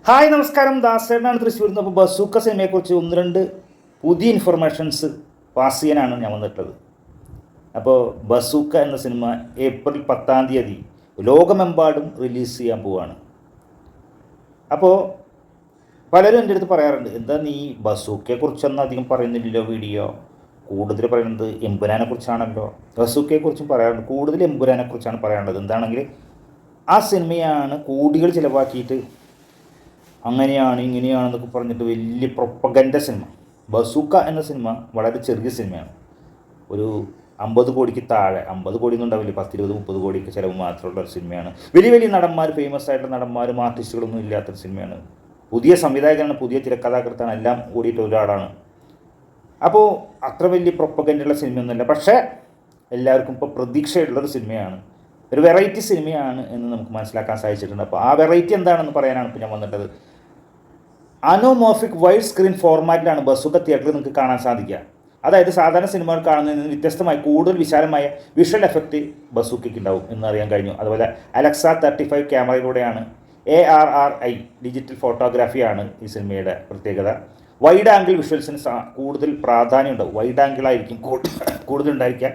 Hi നമസ്കാരം, ദാസേട്ടനാണ് തൃശ്ശൂരിൽ നിന്ന്. അപ്പോൾ ബസൂക്ക സിനിമയെക്കുറിച്ച് ഒന്ന് രണ്ട് പുതിയ ഇൻഫർമേഷൻസ് പാസ് ചെയ്യാനാണ് ഞാൻ വന്നിട്ടുള്ളത്. അപ്പോൾ ബസൂക്ക എന്ന സിനിമ ഏപ്രിൽ 10 ലോകമെമ്പാടും റിലീസ് ചെയ്യാൻ പോവുകയാണ്. അപ്പോൾ പലരും എൻ്റെ അടുത്ത് പറയാറുണ്ട്, എന്താ നീ ബസൂക്കയെക്കുറിച്ചൊന്നും അധികം പറയുന്നില്ലല്ലോ, വീഡിയോ കൂടുതൽ പറയുന്നത് എമ്പുരാനെക്കുറിച്ചാണല്ലോ. ബസൂക്കയെക്കുറിച്ചും പറയാറുണ്ട്, കൂടുതൽ എമ്പുരാനെക്കുറിച്ചാണ് പറയാനുള്ളത്. എന്താണെങ്കിൽ ആ സിനിമയാണ് കോടികൾ ചിലവാക്കിയിട്ട് അങ്ങനെയാണ് ഇങ്ങനെയാണെന്നൊക്കെ പറഞ്ഞിട്ട് വലിയ പ്രൊപ്പഗൻഡ സിനിമ. ബസൂക്ക എന്ന സിനിമ വളരെ ചെറിയ സിനിമയാണ്. ഒരു 50 കോടിക്ക് താഴെ, 50 കോടിയൊന്നും ഉണ്ടാവില്ല, 10, 20, 30 കോടിക്ക് ചിലവ് മാത്രമുള്ള ഒരു സിനിമയാണ്. വലിയ നടന്മാർ, ഫേമസ് ആയിട്ടുള്ള നടന്മാരും ആർട്ടിസ്റ്റുകളൊന്നും ഇല്ലാത്തൊരു സിനിമയാണ്. പുതിയ സംവിധായകനാണ്, പുതിയ തിരക്കഥാകൃത്താണ്, എല്ലാം കൂടിയിട്ട് ഒരാളാണ്. അപ്പോൾ അത്ര വലിയ പ്രൊപ്പഗൻഡുള്ള സിനിമയൊന്നുമല്ല. പക്ഷേ എല്ലാവർക്കും ഇപ്പോൾ പ്രതീക്ഷയുള്ളൊരു സിനിമയാണ്, ഒരു വെറൈറ്റി സിനിമയാണ് എന്ന് നമുക്ക് മനസ്സിലാക്കാൻ സാധിച്ചിട്ടുണ്ട്. അപ്പോൾ ആ വെറൈറ്റി എന്താണെന്ന് പറയാനാണ് ഇപ്പോൾ ഞാൻ വന്നിട്ടത്. അനോമോർഫിക് വൈഡ് സ്ക്രീൻ ഫോർമാറ്റിലാണ് ബസൂക്ക തിയേറ്ററിൽ നിങ്ങൾക്ക് കാണാൻ സാധിക്കുക. അതായത് സാധാരണ സിനിമകൾ കാണുന്നതിൽ നിന്ന് വ്യത്യസ്തമായി കൂടുതൽ വിശാലമായ വിഷ്വൽ എഫക്റ്റ് ബസൂക്കയ്ക്ക് ഉണ്ടാവും എന്നറിയാൻ കഴിഞ്ഞു. അതുപോലെ അലക്സ 35 ക്യാമറയിലൂടെയാണ്, ARRI ഡിജിറ്റൽ ഫോട്ടോഗ്രാഫിയാണ് ഈ സിനിമയുടെ പ്രത്യേകത. വൈഡ് ആംഗിൾ വിഷ്വൽസിന് കൂടുതൽ പ്രാധാന്യം ഉണ്ടാവും, വൈഡ് ആംഗിളായിരിക്കും കൂടുതൽ ഉണ്ടായിരിക്കുക.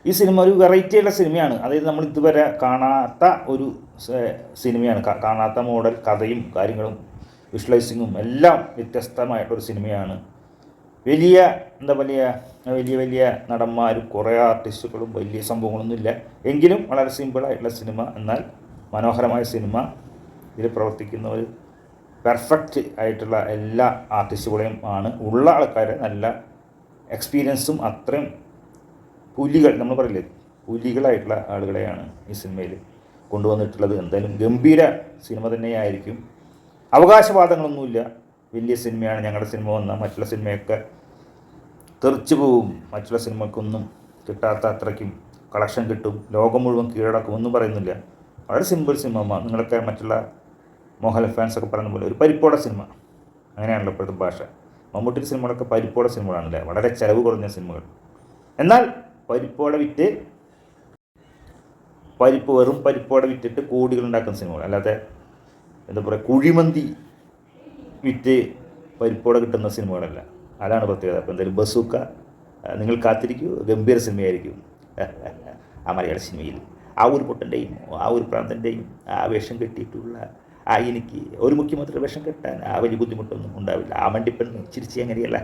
ഈ സിനിമ ഒരു വെറൈറ്റിയുള്ള സിനിമയാണ്. അതായത് നമ്മൾ ഇതുവരെ കാണാത്ത ഒരു സിനിമയാണ്, കാണാത്ത മോഡൽ കഥയും കാര്യങ്ങളും വിഷ്വലൈസിങ്ങും എല്ലാം വ്യത്യസ്തമായിട്ടൊരു സിനിമയാണ്. വലിയ നടന്മാരും കുറേ ആർട്ടിസ്റ്റുകളും വലിയ സംഭവങ്ങളൊന്നുമില്ല, എങ്കിലും വളരെ സിമ്പിളായിട്ടുള്ള സിനിമ, എന്നാൽ മനോഹരമായ സിനിമ. ഇതിൽ പ്രവർത്തിക്കുന്നവർ പെർഫെക്റ്റ് ആയിട്ടുള്ള എല്ലാ ആർട്ടിസ്റ്റുകളെയും ആണ്, ഉള്ള ആൾക്കാരെ നല്ല എക്സ്പീരിയൻസും അത്രയും പുലികൾ, നമ്മൾ പറയില്ലേ പുലികളായിട്ടുള്ള ആളുകളെയാണ് ഈ സിനിമയിൽ കൊണ്ടുവന്നിട്ടുള്ളത്. എന്തായാലും ഗംഭീര സിനിമ തന്നെയായിരിക്കും. അവകാശവാദങ്ങളൊന്നുമില്ല, വലിയ സിനിമയാണ്. ഞങ്ങളുടെ സിനിമ വന്നാൽ മറ്റുള്ള സിനിമയൊക്കെ തെറിച്ചു പോവും, മറ്റുള്ള സിനിമക്കൊന്നും കിട്ടാത്ത അത്രയ്ക്കും കളക്ഷൻ കിട്ടും, ലോകം മുഴുവൻ കീഴടക്കും ഒന്നും പറയുന്നില്ല. വളരെ സിമ്പിൾ സിനിമ. നിങ്ങളൊക്കെ മറ്റുള്ള മോഹൻലാൽ ഫാൻസൊക്കെ പറയുന്ന പോലെ ഒരു പരിപ്പോട സിനിമ, അങ്ങനെയാണല്ലോ ഇപ്പോഴത്തെ ഭാഷ. മമ്മൂട്ടി സിനിമകളൊക്കെ പരിപ്പോട സിനിമകളാണല്ലേ, വളരെ ചിലവ് കുറഞ്ഞ സിനിമകൾ. എന്നാൽ വെറും പരിപ്പോടെ വിറ്റിട്ട് കോടികൾ ഉണ്ടാക്കുന്ന സിനിമകൾ, അല്ലാതെ എന്താ പറയുക കുഴിമന്തി വിറ്റ് പരിപ്പോടെ കിട്ടുന്ന സിനിമകളല്ല. അതാണ് പ്രത്യേകത. അപ്പോൾ എന്തായാലും ബസൂക്ക നിങ്ങൾ കാത്തിരിക്കൂ, ഗംഭീര സിനിമയായിരിക്കും. ആ മലയാള സിനിമയിൽ ആ ഒരു പൊട്ടൻ്റെയും ആ ഒരു പ്രാന്തൻ്റെയും ആ വേഷം കെട്ടിയിട്ടുള്ള എനിക്ക് ഒരു മുഖ്യമന്ത്രി വേഷം കെട്ടാൻ വലിയ ബുദ്ധിമുട്ടൊന്നും ഉണ്ടാവില്ല. ആ മണ്ടിപ്പെണ്ണ് ചിരിച്ച് അങ്ങനെയല്ല.